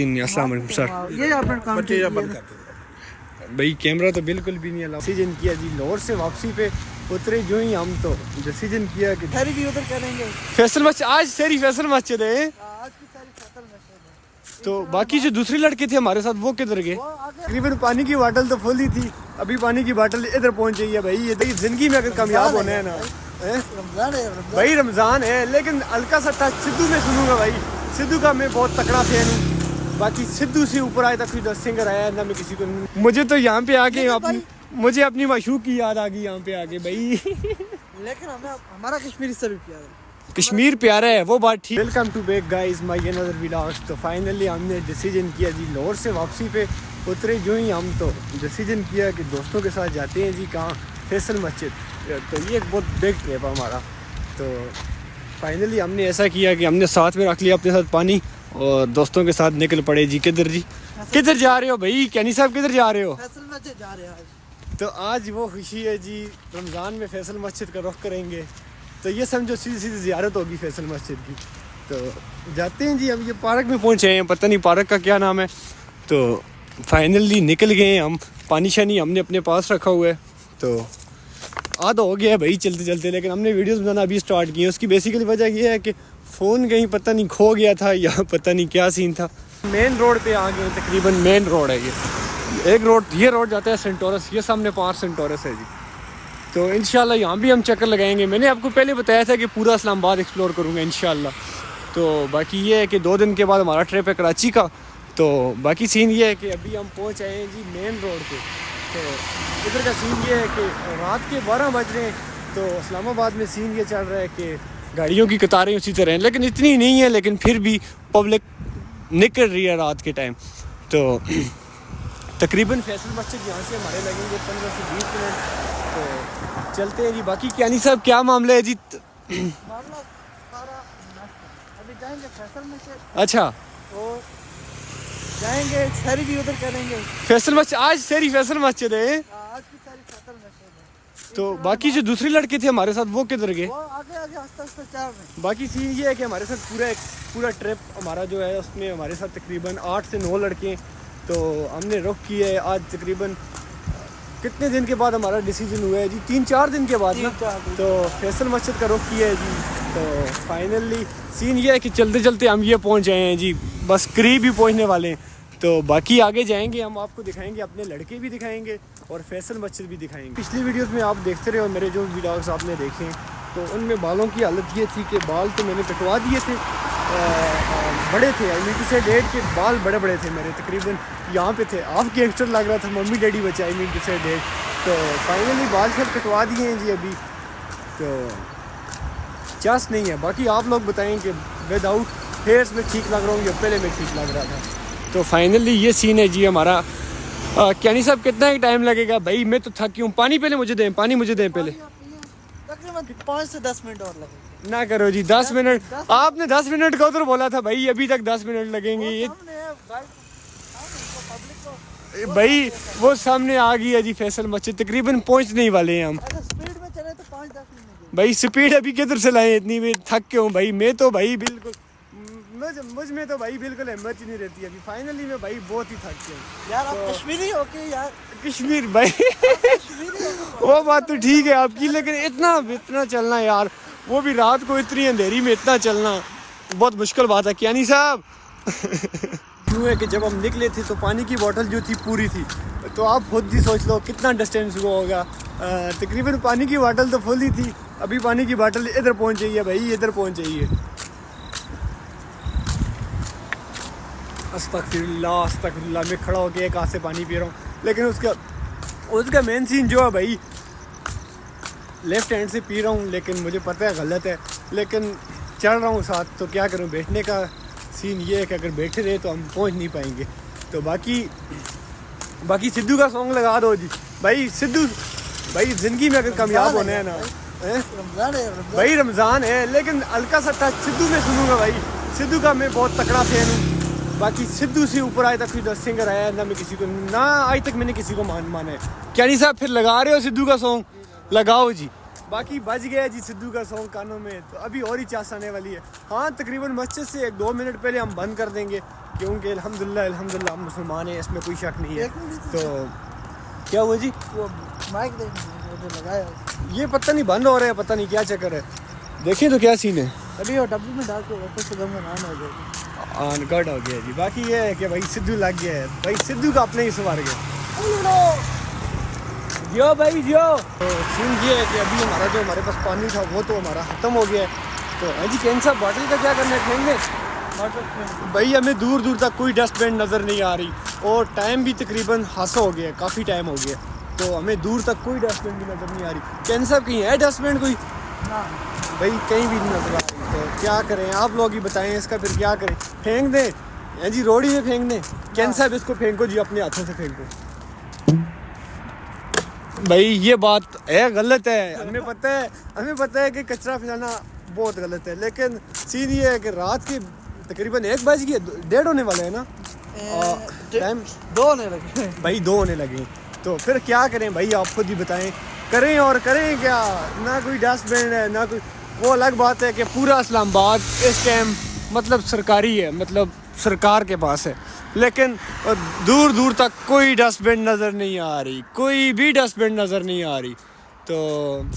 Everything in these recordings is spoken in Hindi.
अस्सलाम वालेकुम सर। ये आपने काम बच्चे किया बंद कर दो। भाई कैमरा तो बिल्कुल भी नहीं अलाउ। डिसीजन किया जी लाहौर से वापसी पे उतरे जो ही हम तो डिसीजन किया कि ठहरी भी उधर करेंगे। फैसल मस्जिद आज सेरी फैसल मस्जिद है। आज की सारी फसल में तो बाकी जो दूसरे लड़के थे हमारे साथ वो किधर गए? वो आगे तकरीबन पानी की बोतल तो फुल ही थी, अभी पानी की बोतल इधर पहुंच गई है। भाई ये देखिए जिंदगी में अगर कामयाब होना है ना रमजान है रमजान। भाई रमजान है, लेकिन हल्का सा टच सिद्धू में सुनूंगा भाई। सिद्धू का मैं बहुत तकड़ा फैन हूँ, बाकी सिद्धू से ऊपर आए तक कोई दस सिंगर आया ना मैं किसी को। मुझे तो यहाँ पे आके मुझे अपनी माशूक की याद आ गई यहाँ पे आके भाई। लेकिन हमें हमारा कश्मीरी से भी प्यार है। कश्मीर प्यारा है वो बात ठीक। Welcome to back guys my another vlogs. तो फाइनली हमने डिसीजन किया जी लाहौर से वापसी पे उतरे जो ही हम तो डिसीजन किया कि दोस्तों के साथ जाते हैं जी कहाँ, फैसल मस्जिद। तो ये एक बहुत बिग ट्रिप है हमारा। तो फाइनली हमने ऐसा किया कि हमने साथ में रख लिया अपने साथ पानी और दोस्तों के साथ निकल पड़े जी। किधर जी किधर जा रहे हो भाई? कैनी साहब किधर जा रहे हो? फैसल मस्जिद जा रहे हैं आज। तो आज वो खुशी है जी, रमज़ान में फैसल मस्जिद का रुख करेंगे। तो ये समझो सीधी सीधी ज़ियारत होगी फैसल मस्जिद की। तो जाते हैं जी, हम ये पार्क में पहुंचे हैं, पता नहीं पार्क का क्या नाम है। तो फाइनली निकल गए हम। पानी शानी हमने अपने पास रखा हुआ है। तो आधा हो गया है भाई चलते चलते, लेकिन हमने वीडियोस बनाना अभी स्टार्ट किए। उसकी बेसिकली वजह ये है कि फ़ोन कहीं पता नहीं खो गया था या पता नहीं क्या सीन था। मेन रोड पे आ गए, तकरीबन मेन रोड है ये। एक रोड ये रोड जाता है सेंटोरस, ये सामने 5 सेंटोरस है जी। तो इंशाल्लाह यहाँ भी हम चक्कर लगाएंगे। मैंने आपको पहले बताया था कि पूरा इस्लामाबाद एक्सप्लोर करूँगा इंशाल्लाह। तो बाकी ये है कि 2 दिन के बाद हमारा ट्रिप है कराची का। तो बाकी सीन ये है कि अभी हम पहुँच आए हैं जी मेन रोड पे। तो इधर का सीन ये है कि रात के 12 बज रहे हैं। तो इस्लामाबाद में सीन ये चल रहा है कि गाड़ियों की कतारें उसी तरह हैं, लेकिन इतनी नहीं है, लेकिन फिर भी पब्लिक निकल रही है रात के टाइम। तो तकरीबन फैसल मस्जिद यहाँ से हमारे लगेंगे 15 से 20 मिनट। तो चलते हैं जी। बाकी क्यानी साहब क्या मामला है जी? मामला सारा अभी जाएंगे फैसल मस्जिद। अच्छा और जाएंगे ठहरी भी उधर करेंगे। फैसल मस्जिद आज सेरी फैसल मस्जिद है। आज की सारी फसल में तो बाकी जो दूसरे लड़के थे हमारे साथ वो किधर गए? वो आगे आगे आस्ते आस्ते चल रहे हैं। बाकी सीन ये है कि हमारे साथ पूरा ट्रिप हमारा जो है उसमें हमारे साथ तकरीबन 8 से 9 लड़के हैं। तो हमने रुख किया है आज तकरीबन कितने दिन के बाद हमारा डिसीजन हुआ है जी? 3-4 दिन के बाद ना। तो फैसल मस्जिद का रुख किया है जी। तो फाइनली सीन ये है कि चलते चलते हम ये पहुंच आए हैं जी, बस करीब ही पहुंचने वाले हैं। तो बाकी आगे जाएंगे, हम आपको दिखाएंगे, अपने लड़के भी दिखाएंगे और फैसल मस्जिद भी दिखाएंगे। पिछली वीडियोस में आप देखते रहे हो मेरे जो व्लॉग्स आपने देखे हैं, तो उनमें बालों की हालत ये थी कि बाल तो मैंने कटवा दिए थे, बड़े थे। आई मीन टू से डेट के बाल बड़े बड़े थे मेरे, तकरीबन यहाँ पे थे। हाफ गैंगस्टर लग रहा था, मम्मी डैडी बचे। आई मीन टू से डेट। तो फाइनली बाल सब कटवा दिए हैं जी अभी। तो चांस नहीं है। बाकी आप लोग बताएं कि विदाउट हेयर्स में ठीक लग रहा हूँ या पहले में ठीक लग रहा था। तो फाइनली ये सीन है जी हमारा। क्यानी साहब कितना ही टाइम लगेगा भाई? मैं तो थक हूँ। पानी पहले मुझे दें, पानी मुझे दें पहले। तकरीबन 5 से 10 मिनट और लगेंगे। ना करो जी 10 मिनट। आपने 10 मिनट का उधर बोला था भाई, अभी तक 10 मिनट लगेंगे ये भाई। वो सामने आ गई है जी फैसल मस्जिद, तकरीबन पहुंचने ही वाले हैं हम। स्पीड में चले तो 5-10 मिनट भाई स्पीड अभी किधर से लाए इतनी? मैं थक के हूँ भाई। मैं तो भाई बिल्कुल मुझ में तो भाई बिल्कुल हिम्मत ही नहीं रहती अभी। फाइनली मैं भाई बहुत ही थक गया हूँ यार। आप कश्मीरी हो के यार? कश्मीर भाई वो बात तो ठीक है आपकी, लेकिन इतना चलना यार, वो भी रात को इतनी अंधेरी में इतना चलना बहुत मुश्किल बात है क्यानी साहब। क्यों है कि जब हम निकले थे तो पानी की बोतल जो थी पूरी थी। तो आप खुद ही सोच लो कितना डिस्टेंस हुआ होगा। तकरीबन पानी की बोतल तो फुल ही थी, अभी पानी की बोतल इधर पहुंच गई है भाई, इधर पहुंच गई है। अस्तगफिरुल्लाह मैं खड़ा होकर एक हाथ से पानी पी रहा हूँ, लेकिन उसका मेन सीन जो है भाई, लेफ्ट हैंड से पी रहा हूँ, लेकिन मुझे पता है गलत है, लेकिन चल रहा हूँ साथ। तो क्या करूँ, बैठने का सीन ये है कि अगर बैठे रहे तो हम पहुँच नहीं पाएंगे। तो बाकी सिद्धू का सॉन्ग लगा दो जी भाई। सिद्धू भाई ज़िंदगी में अगर कामयाब होना है ना रमजान है भाई रमज़ान है, लेकिन हल्का सा टच सिद्धू में सुनूंगा भाई। सिद्धू का मैं बहुत तकड़ा फैन हूँ। बाकी सिद्धू से ऊपर आए तक कोई दस सिंगर आया ना मैं किसी को, ना आज तक मैंने किसी को माना है। क्यानी साहब फिर लगा रहे हो सिद्धू का सॉन्ग? लगाओ जी। बाकी बज गया जी सिद्धू का सॉन्ग कानों में, तो अभी और ही चास आने वाली है। हाँ तकरीबन मस्जिद से 1-2 मिनट पहले हम बंद कर देंगे क्योंकि अल्हम्दुलिल्लाह अल्हम्दुलिल्लाह हम मुसलमान हैं, इसमें कोई शक नहीं है। एक मिनट तो क्या हुआ जी? वो माइक देखो जो लगाया है। ये पता नहीं बंद हो रहा है, पता नहीं क्या चक्कर है। देखिए तो क्या सीन है। अभी वो डब्बी में डाल के रखो, सुगम का नाम हो जाएगा। अनकट हो गया जी। बाकी ये है कि भाई सिद्धू लग गया है, भाई सिद्धू का अपने ही सवार गया। जियो भाई जियो। तो सीन ये है कि अभी हमारा जो हमारे पास पानी था वो तो हमारा ख़त्म हो गया है। तो हाँ जी कैन साहब बॉटल का क्या करना है, फेंकने? भाई हमें दूर दूर तक कोई डस्टबिन नज़र नहीं आ रही और टाइम भी तकरीबन हासा हो गया है, काफ़ी टाइम हो गया, तो हमें दूर तक कोई डस्टबिन भी नज़र नहीं आ रही। कैन साहब कहीं है डस्टबिन कोई? ना भाई कहीं भी नहीं नज़र आ रही। तो क्या करें, आप लोग ही बताएं इसका फिर क्या करें? फेंक दें या जी रोड ही में फेंक दें? कैन साहब इसको फेंको जी, अपने हाथों से फेंको। भाई ये बात है गलत है, हमें पता है कि कचरा फैलाना बहुत गलत है, लेकिन सीन ये है कि रात के तकरीबन 1 बज गए, 1:30 होने वाले हैं ना टाइम, 2 होने लगे भाई 2 होने लगे। तो फिर क्या करें भाई, आप खुद ही बताएं, करें और करें क्या? ना कोई डस्टबिन है ना कोई। वो अलग बात है कि पूरा इस्लामाबाद इस टाइम मतलब सरकारी है, मतलब सरकार के पास है, लेकिन दूर दूर तक कोई डस्टबिन नज़र नहीं आ रही, कोई भी डस्टबिन नज़र नहीं आ रही। तो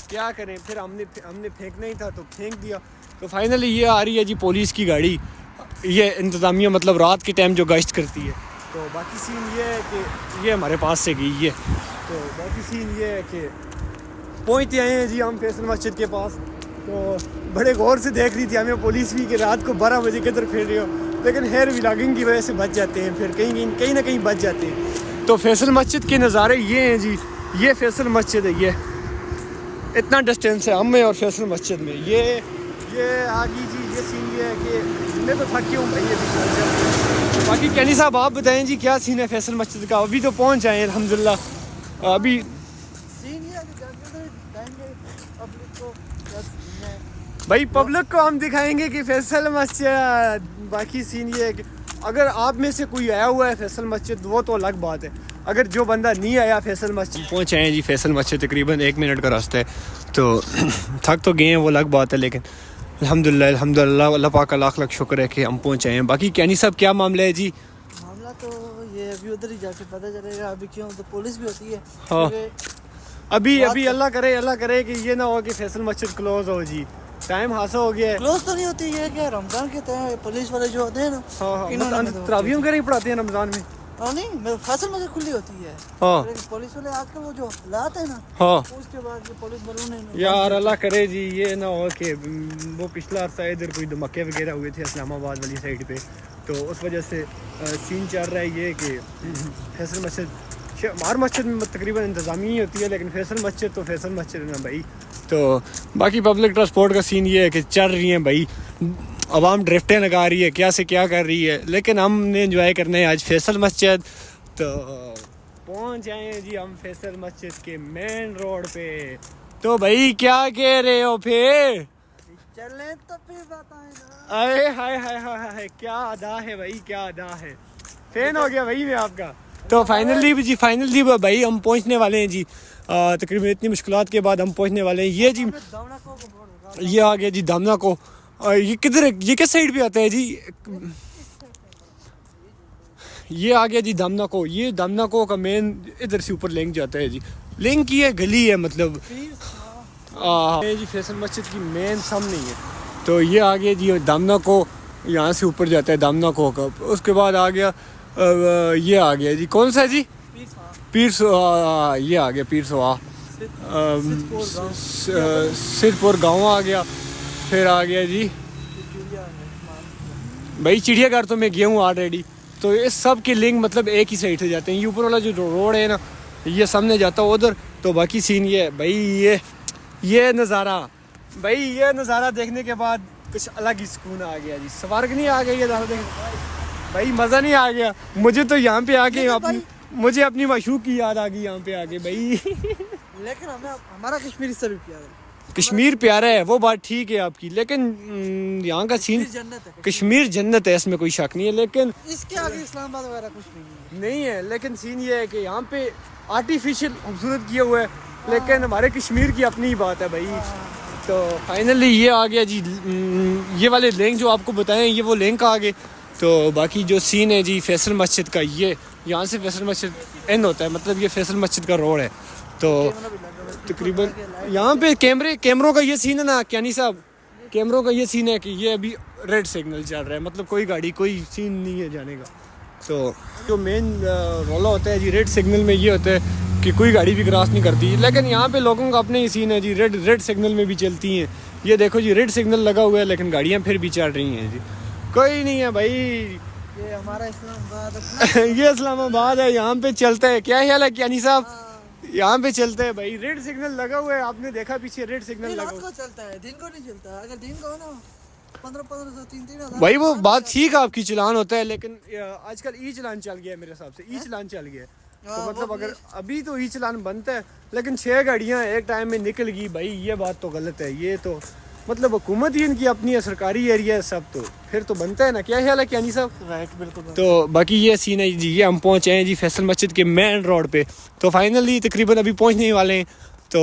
क्या करें, फिर हमने फेंकना ही था तो फेंक दिया। तो फाइनली ये आ रही है जी पुलिस की गाड़ी, ये इंतज़ामिया मतलब रात के टाइम जो गश्त करती है। तो बाकी सीन ये है कि ये हमारे पास से गई है। तो बाकी सीन ये है कि पहुँचते आए हैं जी हम फैसल मस्जिद के पास। तो बड़े गौर से देख रही थी हमें पुलिस भी कि रात को 12 बजे किधर फिर रहे हो, लेकिन हेयर व्लॉगिंग की वजह से बच जाते हैं, फिर कहीं ना कहीं बच जाते हैं। तो फैसल मस्जिद के नज़ारे ये हैं जी, ये फैसल मस्जिद है, ये इतना डिस्टेंस है हम में और फैसल मस्जिद में। ये आ गई जी। ये सीन ये है कि मैं तो थकी हूँ भाई अभी। बाकी कैनी साहब आप बताएं जी क्या सीन है फैसल मस्जिद का? अभी तो पहुँच आए अल्हम्दुलिल्लाह। अभी सीन ये है कि जाके जाएंगे पब्लिक को बस है। भाई पब्लिक को हम दिखाएंगे कि फैसल मस्जिद। बाकी सीन ये है कि अगर आप में से कोई आया हुआ है फैसल मस्जिद वो तो अलग बात है, अगर जो बंदा नहीं आया फैसल मस्जिद, पहुँचे हैं जी फैसल मस्जिद, तकरीबन 1 मिनट का रास्ता है। तो थक तो गए हैं वो अलग बात है, लेकिन अल्हम्दुलिल्लाह अल्लाह पाक का लाख लाख शुक्र है कि हम पहुँचे हैं। बाकी कैनी साहब क्या मामला है जी? मामला तो ये अभी उधर ही जाके पता चलेगा। अभी क्यों तो पुलिस भी होती है। हाँ क्योंकि अभी अल्लाह करे कि ये ना हो कि फैसल मस्जिद क्लोज हो जी, टाइम हासिल हो गया है। क्लोज तो नहीं होती है क्या, रमजान के टाइम पुलिस वाले जो होते हैं ना, हाँ इन्होंने मतलब तरावीह वगैरह ही पढ़ाते हैं रमज़ान में। नहीं फैसल मस्जिद खुली होती है। हाँ लेकिन पुलिस वाले आजकल वो जो लाते हैं ना, हाँ उसके बाद जो पुलिस वालों ने यार अल्लाह करे जी ये ना हो कि वो पिछला अर्सा इधर कोई धमाके वगैरह हुए थे इस्लामाबाद वाली साइड पे, तो उस वजह से सीन चल रहा है ये कि फैसल मस्जिद, हमार मस्जिद में तकरीबन इंतज़ामी ही होती है, लेकिन फैसल मस्जिद तो फैसल मस्जिद है ना भाई। तो बाकी पब्लिक ट्रांसपोर्ट का सीन ये है कि चल रही हैं भाई, आवाम ड्रिफ्टें लगा रही है, क्या से क्या कर रही है, लेकिन हमने एंजॉय करना है आज फैसल मस्जिद। तो पहुंच आए हैं जी हम फैसल मस्जिद के मेन रोड पे। तो भाई क्या कह रहे हो फिर? चले तो फिर बताएं ना। अरे हाय हाय हाय हाय क्या अदा है भाई, क्या अदा है, फैन हो गया भाई मैं आपका। तो फाइनली भाई हम पहुंचने वाले हैं जी, तकरीबन इतनी मुश्किलात के बाद हम पहुंचने वाले हैं। ये जी ये आ गया जी दामना को। ये किधर, ये किस साइड पे आता है जी? ये आ गया जी दामना को। ये दामना को का मेन इधर से ऊपर लिंक जाता है जी, लिंक की है गली है मतलब। ये जी फैसल मस्जिद की मेन सामने ही है। तो ये आ गया जी दामना को, यहाँ से ऊपर जाता है दामना को का। उसके बाद आ गया ये आ गया जी, कौन सा जी? पीर ये आ गया पीर सोहा, सिद्धपुर गाँव आ गया। फिर आ गया जी भाई चिड़ियाघर, तो मैं गया हूँ ऑलरेडी। तो ये सब के लिंक मतलब एक ही साइड से जाते हैं। ये ऊपर वाला जो रोड है ना, ये सामने जाता है उधर। तो बाकी सीन ये है भाई, ये नज़ारा भाई, ये नज़ारा देखने के बाद कुछ अलग ही सुकून आ गया जी। स्वर्ग नहीं आ गया ये नज़ारा देखने भाई, मज़ा नहीं आ गया मुझे तो यहाँ पे आके। मुझे अपनी माशूक की याद आ गई यहाँ पे आके भाई। लेकिन हमें हमारा कश्मीर से भी प्यार है। कश्मीर प्यारा है वो बात ठीक है आपकी, लेकिन यहाँ का सीन कश्मीर जन्नत है, इसमें कोई शक नहीं है। लेकिन इसके आगे इस्लामाबाद वगैरह कुछ नहीं है। लेकिन सीन ये है कि यहाँ पे आर्टिफिशियल खूबसूरत किया हुआ है, लेकिन हमारे कश्मीर की अपनी ही बात है भाई। तो फाइनली ये आ गया जी, ये वाले लिंक जो आपको बताएं, ये वो लिंक आ गए। तो बाकी जो सीन है जी फैसल मस्जिद का, ये यहाँ से फैसल मस्जिद एंड होता है, मतलब ये फैसल मस्जिद का रोड है। तो तकरीबन यहाँ पे कैमरों का ये सीन है ना क्यानी साहब, कैमरों का ये सीन है कि ये अभी रेड सिग्नल चल रहा है, मतलब कोई गाड़ी कोई सीन नहीं है जाने का। तो जो मेन रोला होता है जी रेड सिग्नल में ये होता है कि कोई गाड़ी भी क्रॉस नहीं करती, लेकिन यहाँ पे लोगों का अपने ही सीन है जी, रेड सिग्नल में भी चलती हैं। ये देखो जी रेड सिग्नल लगा हुआ है लेकिन गाड़ियाँ फिर भी चल रही हैं जी, कोई नहीं है भाई। ये हमारा इस्लामाबाद ये इस्लामाबाद है, यहाँ पे चलता है। क्या ख्याल है क्यानी साहब, यहाँ पे चलते हैं भाई, रेड सिग्नल लगा हुआ है, आपने देखा पीछे रेड सिग्नल लगा रात हुआ को चलता है, दिन को नहीं चलता। अगर दिन को हो ना 1500 3,000 भाई, वो बात ठीक है आपकी, चलान होता है, लेकिन आजकल ई चलान चल गया है मेरे हिसाब से, ई चलान चल गया है। तो मतलब अगर अभी तो ई चलान बनता है, लेकिन 6 गाड़ियाँ एक टाइम में निकल गई भाई, ये बात तो गलत है। ये तो मतलब हुकूमत ही इनकी अपनी है, सरकारी एरिया है सब, तो फिर तो बनता है ना। क्या ख्याल है क्यानी साहब? राइट, बिल्कुल। तो बाकी ये सीन है जी, ये हम पहुँचे हैं जी फैसल मस्जिद के मेन रोड पे। तो फाइनली तकरीबन अभी पहुँचने वाले हैं। तो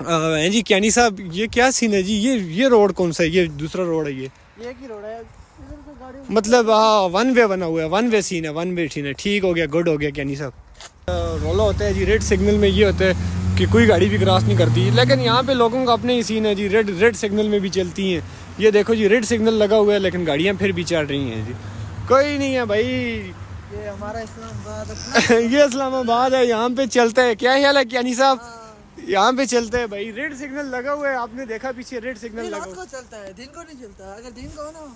हैं जी क्यानी साहब, ये क्या सीन है जी, ये रोड कौन सा है? ये दूसरा रोड है ये की रोड है इधर से गाड़ी मतलब वन वे बना हुआ है, वन वे सीन है, वन वे सीन है। ठीक हो गया, गुड हो गया क्यानी साहब। रोला होता है जी रेड सिग्नल में ये होता है कि कोई गाड़ी भी क्रॉस नहीं करती, लेकिन यहाँ पे लोगों का अपने ही सीन है जी, रेड सिग्नल में भी चलती हैं। ये देखो जी रेड सिग्नल लगा हुआ है लेकिन गाड़ियाँ फिर भी चल रही हैं जी, कोई नहीं है भाई। ये हमारा इस्लामाबाद ये इस्लामाबाद है, यहाँ पे चलता है। क्या ख्याल है क्यानी साहब, यहाँ पे चलते हैं भाई, रेड सिग्नल लगा हुआ है, आपने देखा पीछे रेड सिग्नल लगा रात को चलता है, दिन को नहीं चलता। अगर दिन को हो ना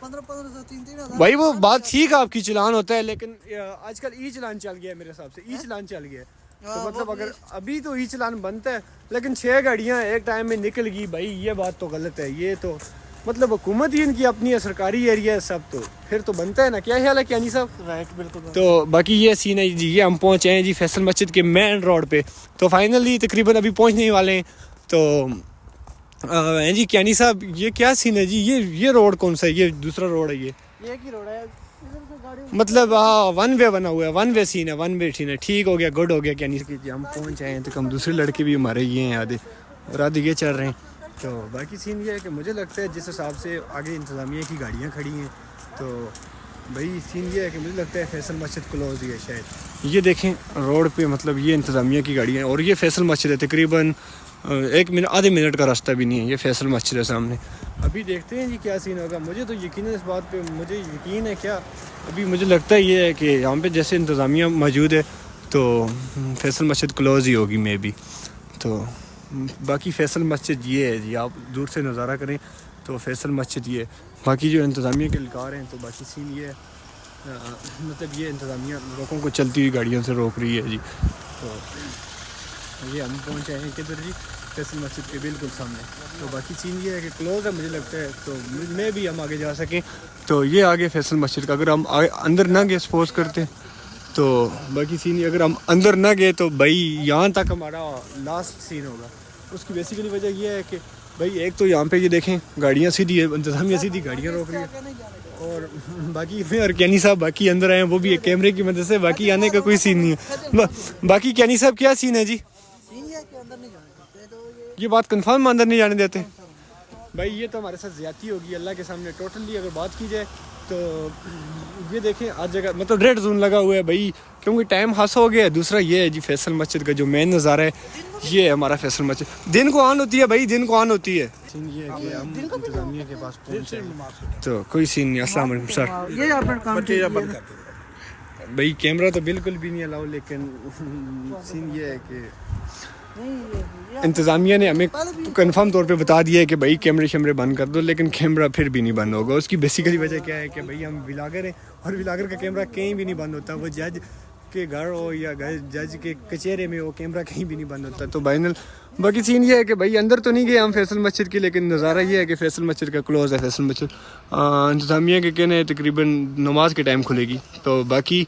1500 3,000 भाई, वो बात ठीक है आपकी, चलान होता है, लेकिन आजकल ई चलान चल गया है मेरे हिसाब से, ई चलान चल गया है। तो मतलब अगर अभी तो ई चलान बनता है, लेकिन 6 गाड़ियाँ एक टाइम में निकल गई भाई, ये बात तो गलत है। ये तो मतलब हुकूमत ही इनकी अपनी है, सरकारी एरिया है सब, तो फिर तो बनता है ना। क्या ख्याल है क्यानी साहब? राइट, बिल्कुल। तो बाकी ये सीन है जी, ये हम पहुँचे हैं जी फैसल मस्जिद के मेन रोड पे। तो फाइनली तकरीबन अभी पहुँचने वाले हैं। तो हैं जी क्यानी साहब, ये क्या सीन है जी, ये रोड कौन सा है? ये दूसरा रोड है ये की रोड है इधर से गाड़ी मतलब वन वे बना हुआ है, वन वे सीन है, वन वे सीन है। ठीक हो गया, गुड हो गया क्यानी साहब। हम पहुँच आए हैं, तो हम दूसरे लड़के भी हमारे ये हैं आधे, और आधे ये चल रहे हैं। तो बाकी सीन ये है कि मुझे लगता है जिस हिसाब से आगे इंतज़ामिया की गाड़ियाँ खड़ी हैं, तो भाई सीन ये है कि मुझे लगता है फैसल मस्जिद क्लोज ही है शायद। ये देखें रोड पे, मतलब ये इंतज़ामिया की गाड़ियाँ, और ये फैसल मस्जिद है, तकरीबन 1 मिनट आधे मिनट का रास्ता भी नहीं है, ये फैसल मस्जिद है सामने। अभी देखते हैं जी क्या सीन होगा। मुझे तो यकीन है इस बात पे, मुझे यकीन है क्या, अभी मुझे लगता है ये है कि यहाँ पे जैसे इंतज़ामिया मौजूद है तो फैसल मस्जिद क्लोज ही होगी मे बी। तो बाकी फैसल मस्जिद ये है जी, आप दूर से नज़ारा करें तो फैसल मस्जिद ये, बाकी जो इंतज़ामिया के लकार हैं, तो बाकी सीन ये है मतलब ये इंतज़ामिया लोगों को चलती हुई गाड़ियों से रोक रही है जी। तो ये हम पहुँचे हैं किधर जी, फैसल मस्जिद के बिल्कुल सामने। तो बाकी सीन ये है कि क्लोज़ है मुझे लगता है, तो मैं भी हम आगे जा सकें। तो ये आगे फैसल मस्जिद का, अगर हम अंदर ना गए सपोज करते, तो बाकी सीन ये, अगर हम अंदर ना गए तो भाई यहाँ तक हमारा लास्ट सीन होगा। उसकी बेसिकली वजह यह है कि भाई एक तो यहाँ पे ये देखें गाड़ियाँ सीधी है, इंतज़ामिया सीधी गाड़ियाँ रोक रही है, और बाकी मैं और क्यानी साहब बाकी अंदर आए हैं, वो भी एक कैमरे की मदद से, बाकी आने का कोई सीन नहीं है। बाकी क्यानी साहब क्या सीन है जी? अंदर नहीं जाने देते, तो ये बात कंफर्म अंदर नहीं जाने देते भाई, ये तो हमारे साथ ज़्यादती होगी अल्लाह के सामने। टोटली अगर बात की जाए तो ये देखें आज जगह मतलब रेड जोन लगा हुआ है भाई, क्योंकि टाइम हास हो गया है। दूसरा ये है जी फैसल मस्जिद का जो मेन नज़ारा है, ये है हमारा फैसल मस्जिद। दिन को ऑन होती है भाई, दिन को ऑन होती है। सीन ये है कि हम इंतज़ामिया के पास पहुंचे हैं, तो कोई सीन नहीं। अस्सलाम वालेकुम सर। ये अपना काम भाई कैमरा तो बिल्कुल भी नहीं अलाउ, लेकिन सीन ये है कि इंतज़ामिया ने हमें कंफर्म तौर पे बता दिया है कि भाई कैमरे शैमरे बंद कर दो, लेकिन कैमरा फिर भी नहीं बंद होगा। उसकी बेसिकली वजह क्या है कि भाई हम व्लॉगर हैं, और व्लॉगर का कैमरा कहीं भी नहीं बंद होता, वो जज के घर हो या जज के कचहरे में हो, कैमरा कहीं भी नहीं बंद होता। तो फाइनल बाकी सीन ये है कि भाई अंदर तो नहीं गए हम फैसल मस्जिद की, लेकिन नज़ारा ये है कि फैसल मस्जिद का क्लोज़ है। फैसल मस्जिद इंतज़ामिया के कहने तकरीबन नमाज के टाइम खुलेगी, तो बाकी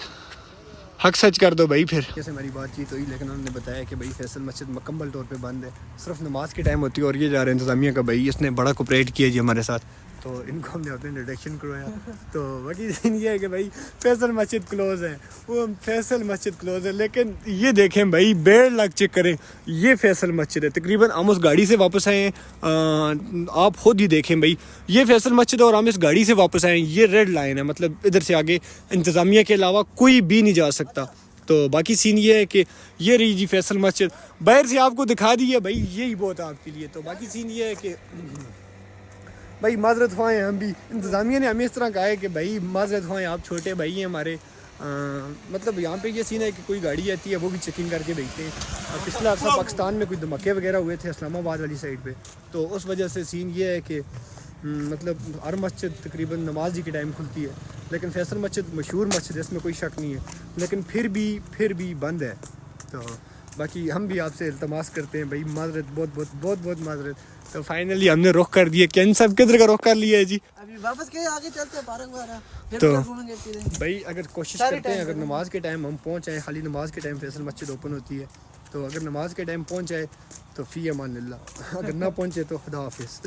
हक सच कर दो भाई। फिर जैसे हमारी बातचीत हुई, लेकिन उन्होंने बताया कि भाई फैसल मस्जिद मुकम्मल तौर पे बंद है, सिर्फ नमाज के टाइम होती है। और ये जा रहे हैं इंतज़ामिया का भाई, इसने बड़ा कोऑपरेट किया जी हमारे साथ। तो इनको हमने अपने इंट्रोडक्शन करवाया। तो बाकी सीन ये है कि भाई फैसल मस्जिद क्लोज़ है, वो फैसल मस्जिद क्लोज़ है, लेकिन ये देखें भाई बेड़ लग चेक करें, ये फैसल मस्जिद है। तकरीबन हम उस गाड़ी से वापस आए हैं, आप खुद ही देखें भाई, ये फैसल मस्जिद है और हम इस गाड़ी से वापस आए हैं। ये रेड लाइन है, मतलब इधर से आगे इंतज़ामिया के अलावा कोई भी नहीं जा सकता। तो बाकी सीन ये है कि ये रही जी फैसल मस्जिद, बाहर से आपको दिखा दी है भाई, यही बहुत है आपके लिए। तो बाकी सीन ये है कि भाई माजरत ख्वाएँ हम भी, इंतज़ामिया ने हमें इस तरह कहा है कि भाई माजरत ख्वाएँ, आप छोटे भाई हैं हमारे, मतलब यहाँ पे ये सीन है कि कोई गाड़ी आती है वो भी चेकिंग करके भेजते हैं। और पिछला अर्सा पाकिस्तान में कोई धमाके वगैरह हुए थे इस्लामाबाद वाली साइड पे, तो उस वजह से सीन ये है कि मतलब हर मस्जिद तकरीबन नमाज ही के टाइम खुलती है, लेकिन फैसल मस्जिद मशहूर मस्जिद है, इसमें कोई शक नहीं है, लेकिन फिर भी बंद है। तो बाकी हम भी आपसे इल्तमास करते हैं भाई, माजरत, बहुत माजरत। तो फाइनली हमने रुख कर दिया, क्या इन सब किधर का रुख कर लिया है जी? अभी वापस के आगे चलते हैं पार्क वगैरह, फिर तो घूमेंगे फिरेंगे। भाई अगर कोशिश करते हैं, अगर नमाज के टाइम हम पहुँच आए, खाली नमाज के टाइम फैसल मस्जिद ओपन होती है, तो अगर नमाज के टाइम पहुँच जाए तो फ़ी अमानिल्लाह, अगर ना पहुँचे तो खुदा हाफिज़।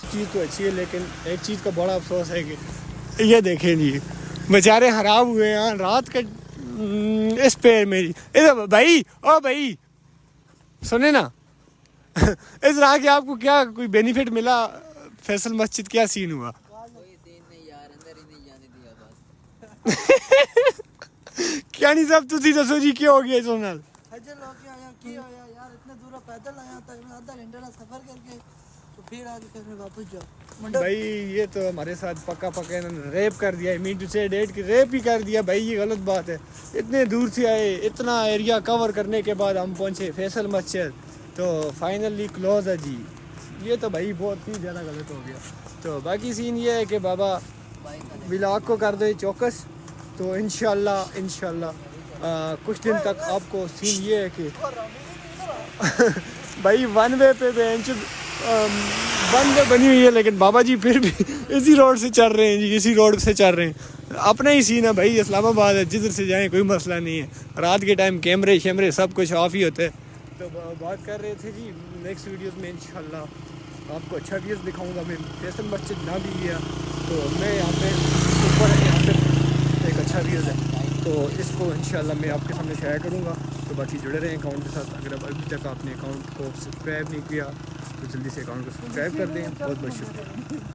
चीज़ तो अच्छी है, लेकिन एक चीज़ का बड़ा अफसोस है कि ये देखें जी बेचारे ख़राब हुए हैं रात के इस पेड़ में जी। इधर भाई, ओ भाई सुने ना इस राह के आपको क्या कोई बेनिफिट मिला? फैसल मस्जिद क्या सीन हुआ? कोई सीन नहीं यार, अंदर ही नहीं जाने दिया बस। क्या नहीं सब तुसी दसो जी क्या हो गया इस नाल? खजल हो गया यार, की होया यार, इतने दूर पैदल आया था, मैं आधा घंटे का सफर करके, तो फिर आगे फिर वापस जाओ। भाई ये तो हमारे साथ पक्का इन्होंने रेप कर दिया, मीन टू से डेट की रेप ही कर दिया भाई, ये गलत बात है। इतने दूर से आए, इतना एरिया कवर करने के बाद हम पहुंचे फैसल मस्जिद, तो फाइनली क्लोज है जी। ये तो भाई बहुत ही ज़्यादा गलत हो गया। तो बाकी सीन ये है कि बाबा व्लॉग को कर दो चौकस, तो इंशाल्लाह कुछ दिन तक आपको सीन ये है कि भाई वन वे पे बेंच बंद बनी हुई है, लेकिन बाबा जी फिर भी इसी रोड से चल रहे हैं जी, इसी रोड से चल रहे हैं। अपना ही सीन है भाई, इस्लामाबाद है, जिधर से जाएं कोई मसला नहीं है। रात के टाइम कैमरे शैमरे सब कुछ ऑफ ही होते हैं। तो बात कर रहे थे जी, नेक्स्ट वीडियोस में इंशाल्लाह आपको अच्छा व्यूज़ दिखाऊंगा। मैं फैसल मस्जिद ना भी गया तो मैं यहाँ पे ऊपर, यहाँ पे एक अच्छा व्यूज़ है, तो इसको इंशाल्लाह मैं आपके सामने शेयर करूँगा। तो बाकी जुड़े रहें अकाउंट के साथ। अगर अब अभी तक आपने अकाउंट को सब्सक्राइब नहीं किया तो जल्दी से अकाउंट को सब्सक्राइब कर दें। बहुत शुक्रिया।